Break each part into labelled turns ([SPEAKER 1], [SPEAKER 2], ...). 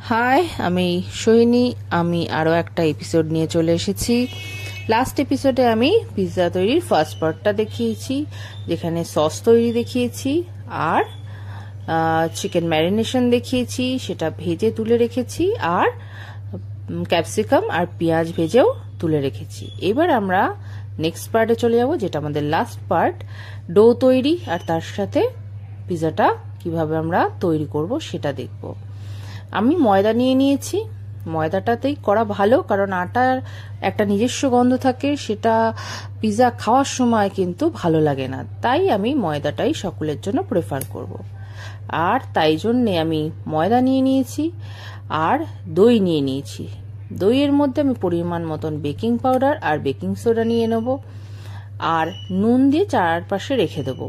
[SPEAKER 1] High, আমি সোহিনী। আমি আরও একটা এপিসোড নিয়ে চলে এসেছি। লাস্ট এপিসোডে আমি পিৎজা তৈরির ফার্স্ট পার্টটা দেখিয়েছি, যেখানে সস তৈরি দেখিয়েছি আর চিকেন ম্যারিনেশন দেখিয়েছি, সেটা ভেজে তুলে রেখেছি, আর ক্যাপসিকাম আর পেঁয়াজ ভেজেও তুলে রেখেছি। এবার আমরা নেক্সট পার্টে চলে যাব, যেটা আমাদের লাস্ট পার্ট, ডো তৈরি আর তার সাথে পিৎজাটা কিভাবে আমরা তৈরি করব সেটা দেখব। আমি ময়দা নিয়ে নিয়েছি। ময়দাটাতেই করা ভালো, কারণ আটার একটা নিজস্ব গন্ধ থাকে, সেটা পিৎজা খাওয়ার সময় কিন্তু ভালো লাগে না। তাই আমি ময়দাটাই সকলের জন্য প্রেফার করব। আর তাই জন্যে আমি ময়দা নিয়ে নিয়েছি আর দই নিয়ে নিয়েছি। দইয়ের মধ্যে আমি পরিমাণ মতন বেকিং পাউডার আর বেকিং সোডা নিয়ে নেব, আর নুন দিয়ে চারপাশে রেখে দেবো।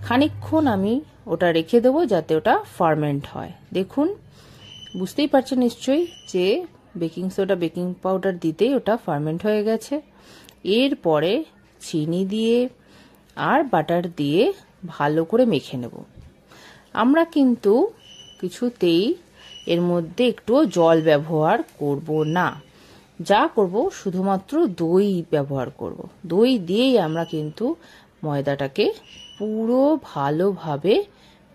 [SPEAKER 1] খানিকক্ষণ আমি ওটা রেখে দেবো যাতে ওটা ফার্মেন্ট হয়। দেখুন, বুঝতেই পারছেন নিশ্চয়ই যে বেকিং সোডা বেকিং পাউডার দিতেই ওটা ফার্মেন্ট হয়ে গেছে। এরপরে চিনি দিয়ে আর বাটার দিয়ে ভালো করে মেখে নেব। আমরা কিন্তু কিছুতেই এর মধ্যে একটুও জল ব্যবহার করব না, যা করব শুধুমাত্র দই ব্যবহার করব। দই দিয়েই আমরা কিন্তু ময়দাটাকে পুরো ভালোভাবে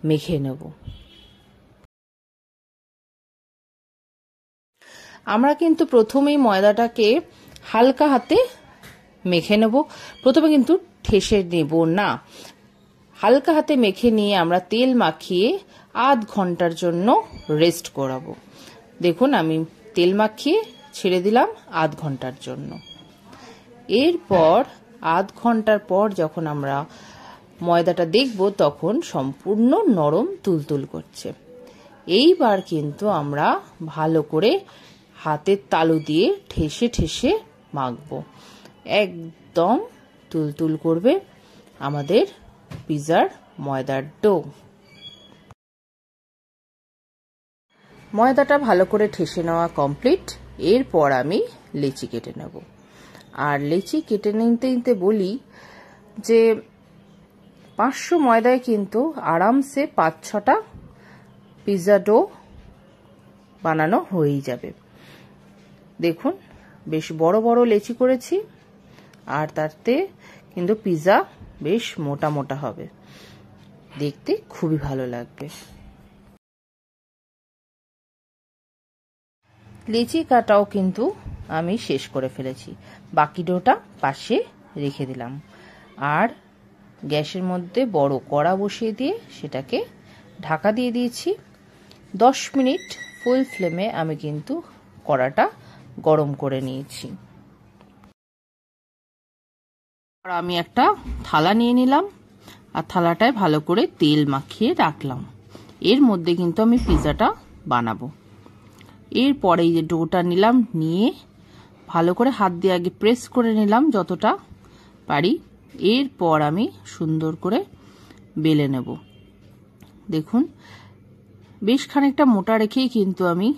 [SPEAKER 1] মেখে নেব। আমরা কিন্তু প্রথমেই ময়দাটাকে হালকা হাতে মেখে নেব। প্রথমে কিন্তু ঠেসে নেব না, হালকা হাতে মেখে নিয়ে আমরা তেল মাখিয়ে আধ ঘন্টার জন্য রেস্ট করাবো। দেখুন, আমি তেল মাখিয়ে ছেড়ে দিলাম আধ ঘন্টার জন্য। এরপর আধ ঘন্টার পর যখন আমরা ময়দাটা দেখব, তখন সম্পূর্ণ নরম তুলতুল করছে। এইবার কিন্তু আমরা ভালো করে হাতের তালু দিয়ে ঠেসে ঠেসে মাখবো। একদম তুলতুল করবে আমাদের পিৎজার ময়দার ডো। ময়দাটা ভালো করে ঠেসে নেওয়া কমপ্লিট। এরপর আমি লেচি কেটে নেব। আর লেচি কেটে নিতে নিতে বলি যে 500 ময়দায় কিন্তু আরামসে 5-6টা পিৎজা ডো বানানো হয়েই যাবে। দেখুন, বেশ বড় বড় লেচি করেছি, আর তাতে কিন্তু পিৎজা বেশ মোটা মোটা হবে, দেখতে খুবই ভালো লাগবে। লেচি কাটাও কিন্তু আমি শেষ করে ফেলেছি। বাকি ডোটা পাশে রেখে দিলাম, আর গ্যাসের মধ্যে বড় কড়া বসিয়ে দিয়ে সেটাকে ঢাকা দিয়ে দিয়েছি। 10 মিনিট ফুল ফ্লেমে আমি কিন্তু কড়াটা গরম করে নিয়েছি। আমি একটা থালা নিয়ে নিলাম, আর থালাটায় ভালো করে তেল মাখিয়ে রাখলাম। এর মধ্যে কিন্তু আমি পিৎজাটা বানাবো। এরপরে এই যে ডোটা নিলাম, নিয়ে ভালো করে হাত দিয়ে আগে প্রেস করে নিলাম যতটা পারি। এরপর আমি সুন্দর করে বেলে নেব। দেখুন, বেশ খানিকটা মোটা রেখেই কিন্তু আমি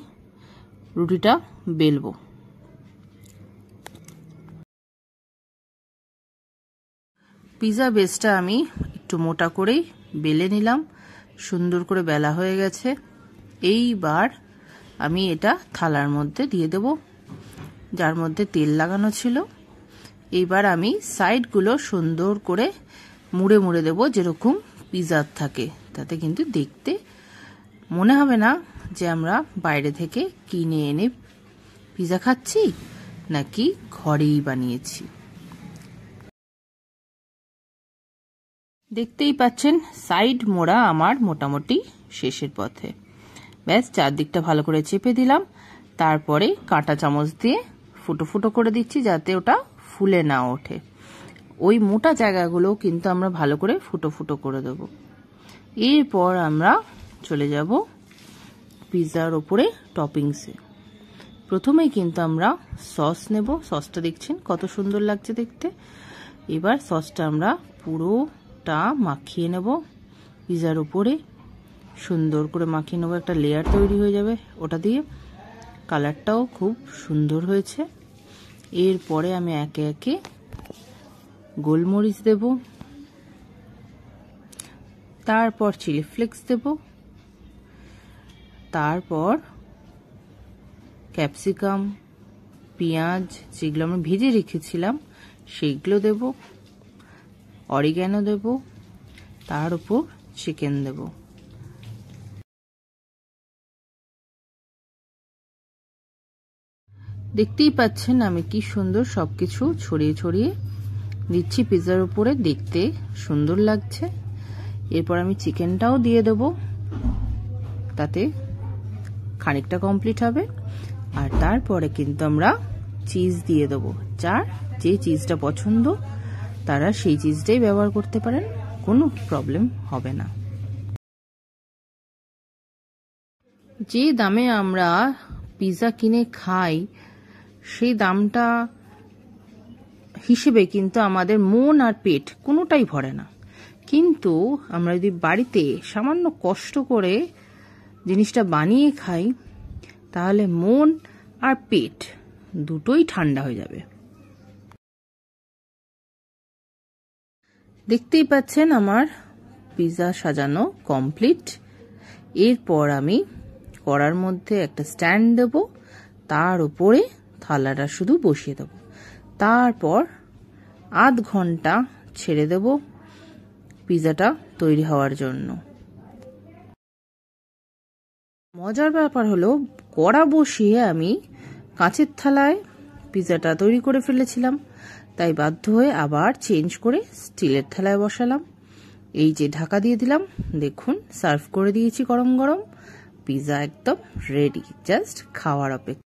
[SPEAKER 1] রুটিটা বেলবো। পিৎজা বেসটা আমি একটু মোটা করেই বেলে নিলাম। সুন্দর করে বেলা হয়ে গেছে। এইবার আমি এটা থালার মধ্যে দিয়ে দেব, যার মধ্যে তেল লাগানো ছিল। এইবার আমি সাইডগুলো সুন্দর করে মুড়ে মুড়ে দেব, যেরকম পিৎজার থাকে। তাতে কিন্তু দেখতে মনে হবে না যে আমরা বাইরে থেকে কিনে এনে পিৎজা খাচ্ছি, নাকি ঘরেই বানিয়েছি। দেখতেই পাচ্ছেন সাইড মোড়া আমার মোটামুটি শেষের পথে। ব্যাস, চারদিকটা ভালো করে চেপে দিলাম। তারপরে কাঁটা চামচ দিয়ে ফুটো ফুটো করে দিচ্ছি, যাতে ওটা ফুলে না ওঠে। ওই মোটা জায়গাগুলো কিন্তু আমরা ভালো করে ফুটো ফুটো করে দেব। এরপর আমরা চলে যাব পিৎজার ওপরে টপিংসে। প্রথমেই কিন্তু আমরা সস নেব। সসটা দেখছেন কত সুন্দর লাগছে দেখতে। এবার সসটা আমরা পুরোটা মাখিয়ে নেব পিৎজার উপরে। সুন্দর করে মাখিয়ে নেবো, একটা লেয়ার তৈরি হয়ে যাবে ওটা দিয়ে। কালারটাও খুব সুন্দর হয়েছে। এরপরে আমি একে একে গোলমরিচ দেব, তারপর চিলি ফ্লেক্স দেব, তারপর ক্যাপসিকাম, পেঁয়াজ যেগুলো আমরা ভেজে রেখেছিলাম সেইগুলো দেব, অরিগ্যানো দেব, তার উপর চিকেন দেব। দেখতেই পাচ্ছেন আমি কি সুন্দর সবকিছু ছড়িয়ে ছড়িয়ে দিচ্ছি পিৎজার উপরে, দেখতে সুন্দর লাগছে। এরপর আমি চিকেনটাও দিয়ে দেব, তাতে খানিকটা কমপ্লিট হবে। আর তারপরে কিন্তু আমরা চিজ দিয়ে দেবো। যার যে চিজটা পছন্দ তারা সেই চিজটাই ব্যবহার করতে পারেন, কোনো প্রবলেম হবে না। যে দামে আমরা পিৎজা কিনে খাই সেই দামটা হিসেবে কিন্তু আমাদের মন আর পেট কোনোটাই ভরে না। কিন্তু আমরা যদি বাড়িতে সামান্য কষ্ট করে জিনিসটা বানিয়ে খাই তাহলে মন আর পেট দুটোই ঠান্ডা হয়ে যাবে। দেখতেই পাচ্ছেন আমার পিৎজা সাজানো কমপ্লিট। এরপর আমি কড়ার মধ্যে একটা স্ট্যান্ড দেব, তার উপরে থালাটা শুধু বসিয়ে দেব। তারপর আধ ঘন্টা ছেড়ে দেব পিৎজাটা তৈরি হওয়ার জন্য। মজার ব্যাপার হলো কড়া বসিয়ে আমি কাঁচের থালায় পিৎজাটা তৈরি করে ফেলেছিলাম, তাই বাধ্য হয়ে আবার চেঞ্জ করে স্টিলের থালায় বসালাম। এই যে ঢাকা দিয়ে দিলাম, দেখুন সার্ভ করে দিয়েছি গরম গরম। পিৎজা একদম রেডি, জাস্ট খাওয়ার অপেক্ষা।